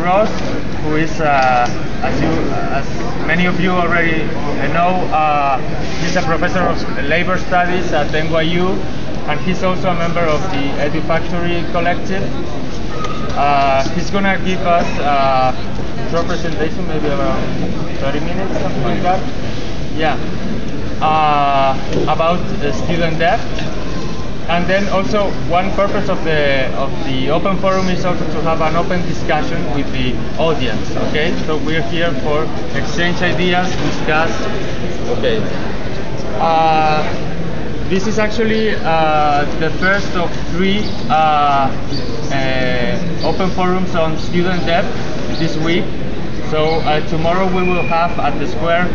Ross, who is, as many of you already know, he's a professor of labor studies at NYU, and he's also a member of the Edufactory Collective. He's going to give us a short presentation, maybe around 30 minutes, something like that. Yeah, about student debt. And then also one purpose of the open forum is also to have an open discussion with the audience. Okay, so we're here for exchange ideas, discuss. Okay, this is actually the first of 3 open forums on student debt this week. So tomorrow we will have at the square.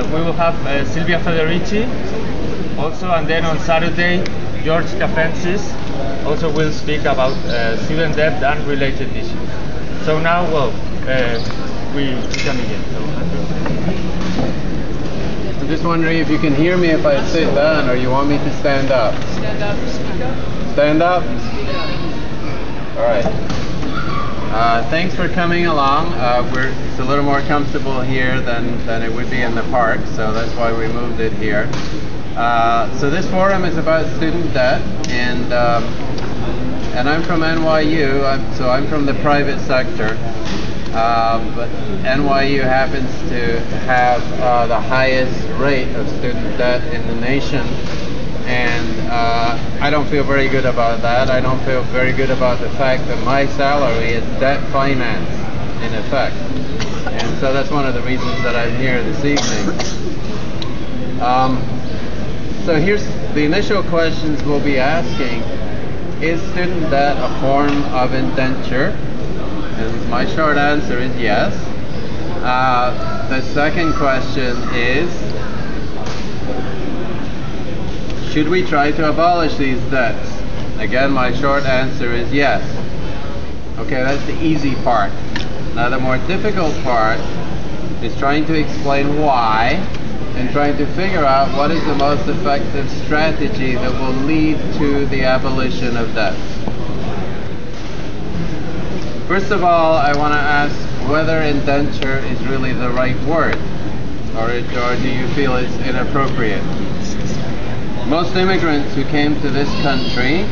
We will have Silvia Federici. Also, and then on Saturday, George Kafensis also will speak about student debt and related issues. So now, well, we can begin. I'm just wondering if you can hear me if I sit down, or you want me to stand up? Stand up, speak up. Stand up? Speak up. All right. Thanks for coming along. It's a little more comfortable here than it would be in the park, so that's why we moved it here. So this forum is about student debt, and I'm from NYU, so I'm from the private sector, but NYU happens to have the highest rate of student debt in the nation, and I don't feel very good about that. I don't feel very good about the fact that my salary is debt finance, in effect, and so that's one of the reasons that I'm here this evening. So here's the initial questions we'll be asking. Is student debt a form of indenture? And my short answer is yes. The second question is, should we try to abolish these debts? Again, my short answer is yes. Okay, that's the easy part. Now the more difficult part is trying to explain why, and trying to figure out what is the most effective strategy that will lead to the abolition of debts. First of all, I want to ask whether indenture is really the right word, or do you feel it's inappropriate? Most immigrants who came to this country,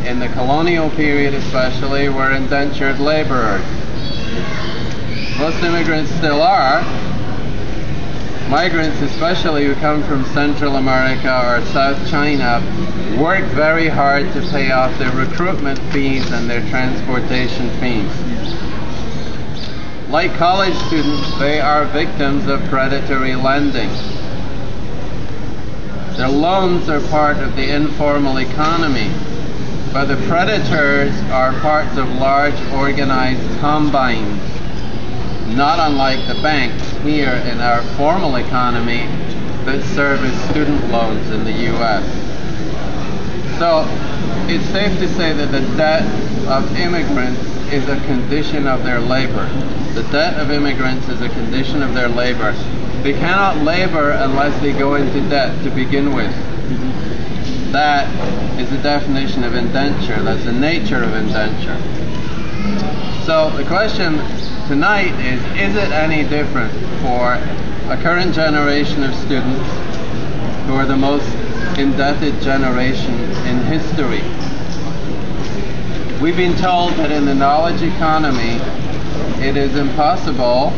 in the colonial period especially, were indentured laborers. Most immigrants still are. Migrants, especially who come from Central America or South China, work very hard to pay off their recruitment fees and their transportation fees. Like college students, they are victims of predatory lending. Their loans are part of the informal economy, but the predators are parts of large organized combines, not unlike the banks here in our formal economy that service student loans in the US. So it's safe to say that the debt of immigrants is a condition of their labor. The debt of immigrants is a condition of their labor. They cannot labor unless they go into debt to begin with. That is the definition of indenture. That's the nature of indenture. So the question tonight is it any different for a current generation of students who are the most indebted generation in history? We've been told that in the knowledge economy, it is impossible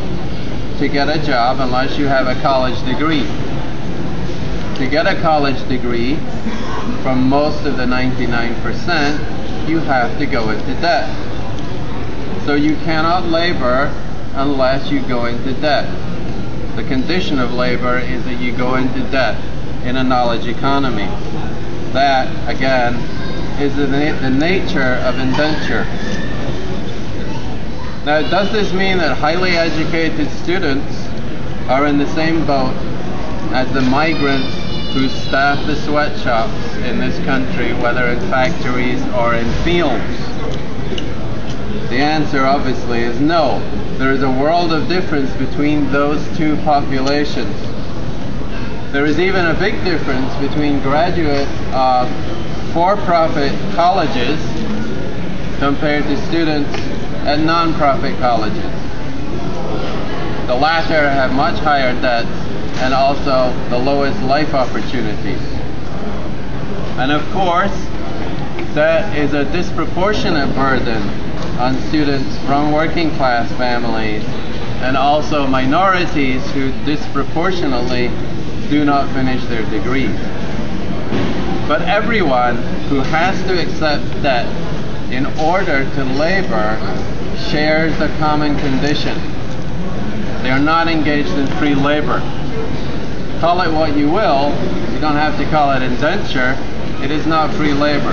to get a job unless you have a college degree. To get a college degree, from most of the 99%, you have to go into debt. So you cannot labor unless you go into debt. The condition of labor is that you go into debt in a knowledge economy. That, again, is the nature of indenture. Now, does this mean that highly educated students are in the same boat as the migrants who staff the sweatshops in this country, whether in factories or in fields? The answer obviously is no. There is a world of difference between those two populations. There is even a big difference between graduates of for-profit colleges compared to students at non-profit colleges. The latter have much higher debts and also the lowest life opportunities. And of course, that is a disproportionate burden on students from working class families and also minorities who disproportionately do not finish their degrees. But everyone who has to accept debt in order to labor shares a common condition. They are not engaged in free labor. Call it what you will, you don't have to call it indenture, it is not free labor.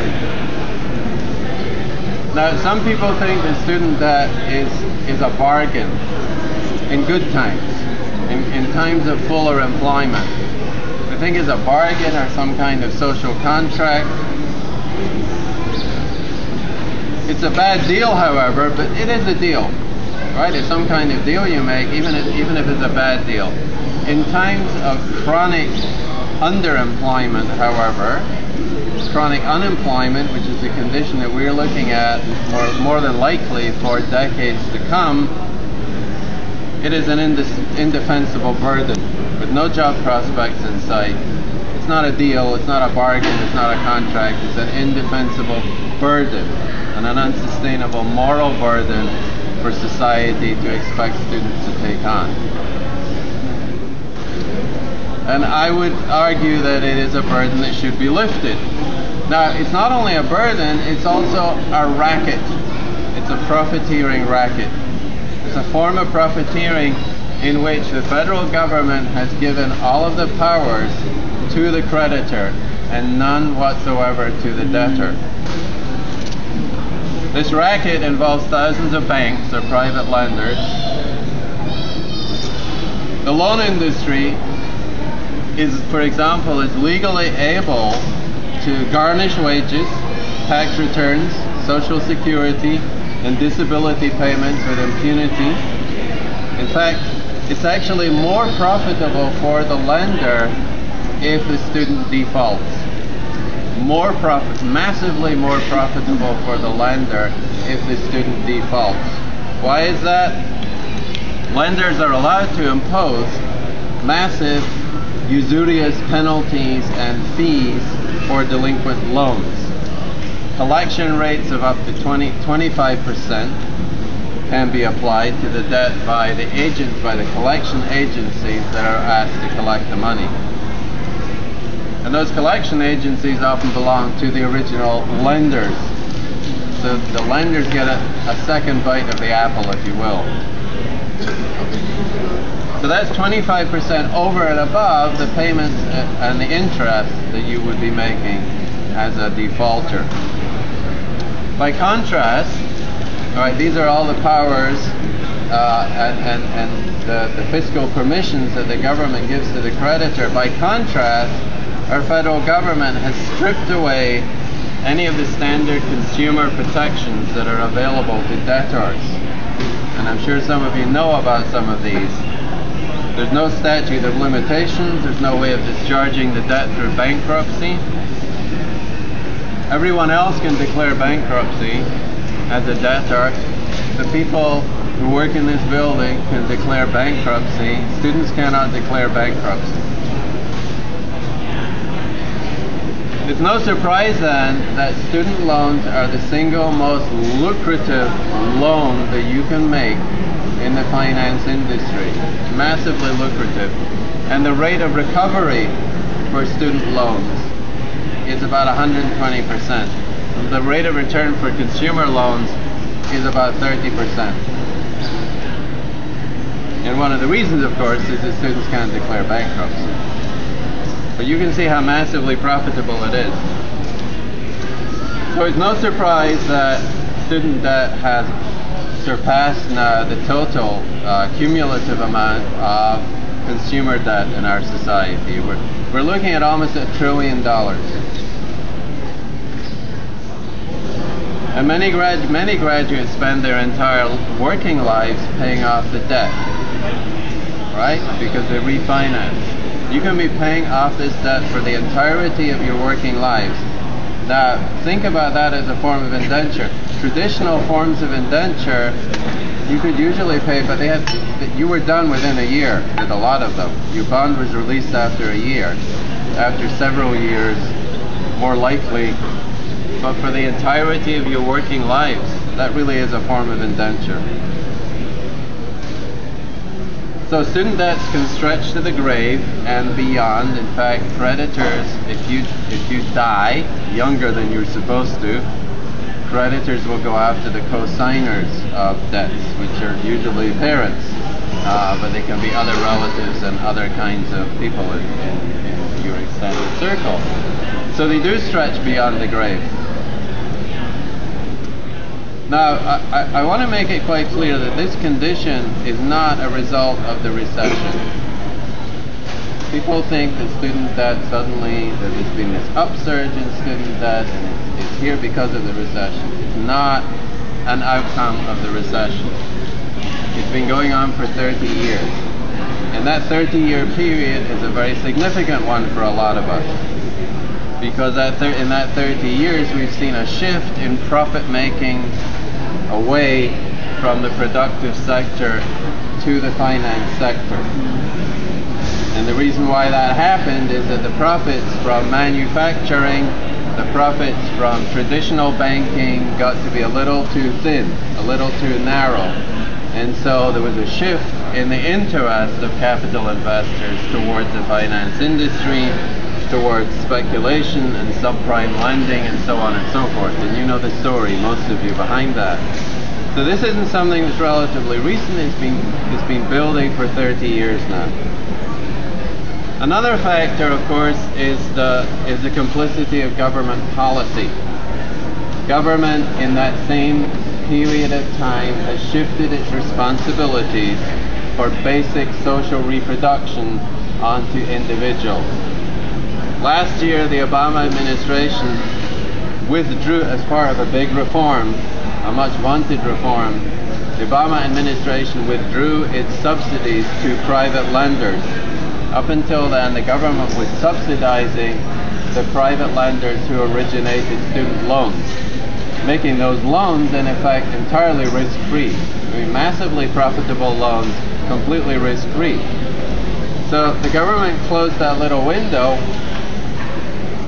Now, some people think that student debt is a bargain in good times, in times of fuller employment. They think it's a bargain or some kind of social contract. It's a bad deal, however, but it is a deal, right? It's some kind of deal you make, even if it's a bad deal. In times of chronic underemployment, however, chronic unemployment, which is the condition that we're looking at more than likely for decades to come, it is an indefensible burden with no job prospects in sight. It's not a deal, it's not a bargain, it's not a contract, it's an indefensible burden and an unsustainable moral burden for society to expect students to take on. And I would argue that it is a burden that should be lifted. Now, it's not only a burden, it's also a racket. It's a profiteering racket. It's a form of profiteering in which the federal government has given all of the powers to the creditor and none whatsoever to the debtor. This racket involves thousands of banks or private lenders. The loan industry is, for example, is legally able to garnish wages, tax returns, Social Security, and disability payments with impunity. In fact, it's actually more profitable for the lender if the student defaults. Massively more profitable for the lender if the student defaults. Why is that? Lenders are allowed to impose massive usurious penalties and fees for delinquent loans. Collection rates of up to 25% can be applied to the debt by the collection agencies that are asked to collect the money. And those collection agencies often belong to the original lenders. So the lenders get a second bite of the apple, if you will. So that's 25% over and above the payments and the interest that you would be making as a defaulter. By contrast, all right, these are all the powers and the fiscal permissions that the government gives to the creditor. By contrast, our federal government has stripped away any of the standard consumer protections that are available to debtors. And I'm sure some of you know about some of these. There's no statute of limitations, there's no way of discharging the debt through bankruptcy. Everyone else can declare bankruptcy as a debtor. The people who work in this building can declare bankruptcy. Students cannot declare bankruptcy. It's no surprise then that student loans are the single most lucrative loan that you can make in the finance industry. Massively lucrative. And the rate of recovery for student loans is about 120%. The rate of return for consumer loans is about 30%. And one of the reasons, of course, is that students can't declare bankruptcy. But you can see how massively profitable it is. So it's no surprise that student debt has surpassed now the total cumulative amount of consumer debt in our society. We're looking at almost $1 trillion. And many graduates spend their entire working lives paying off the debt, right? Because they refinance. You can be paying off this debt for the entirety of your working lives. Now, think about that as a form of indenture. traditional forms of indenture, you could usually pay, but you were done within a year with a lot of them. Your bond was released after a year, after several years, more likely. But for the entirety of your working lives, that really is a form of indenture. So student debts can stretch to the grave and beyond. In fact, creditors, if you die younger than you're supposed to, creditors will go after the co-signers of debts, which are usually parents, but they can be other relatives and other kinds of people in your extended circle. So they do stretch beyond the grave. Now, I want to make it quite clear that this condition is not a result of the recession. People think that student debt suddenly, that there's been this upsurge in student debt and it's here because of the recession. It's not an outcome of the recession. It's been going on for 30 years. And that 30-year period is a very significant one for a lot of us. Because in that 30 years we've seen a shift in profit making away from the productive sector to the finance sector. And the reason why that happened is that the profits from manufacturing, the profits from traditional banking got to be a little too thin, a little too narrow. And so there was a shift in the interest of capital investors towards the finance industry, towards speculation and subprime lending and so on and so forth. And you know the story, most of you, behind that. So this isn't something that's relatively recent. It's been building for 30 years now. Another factor, of course, is the complicity of government policy. Government in that same period of time has shifted its responsibilities for basic social reproduction onto individuals. Last year, the Obama administration withdrew, as part of a big reform, a much wanted reform, the Obama administration withdrew its subsidies to private lenders. Up until then, the government was subsidizing the private lenders who originated student loans, making those loans, in effect, entirely risk-free. I mean, massively profitable loans, completely risk-free. So the government closed that little window,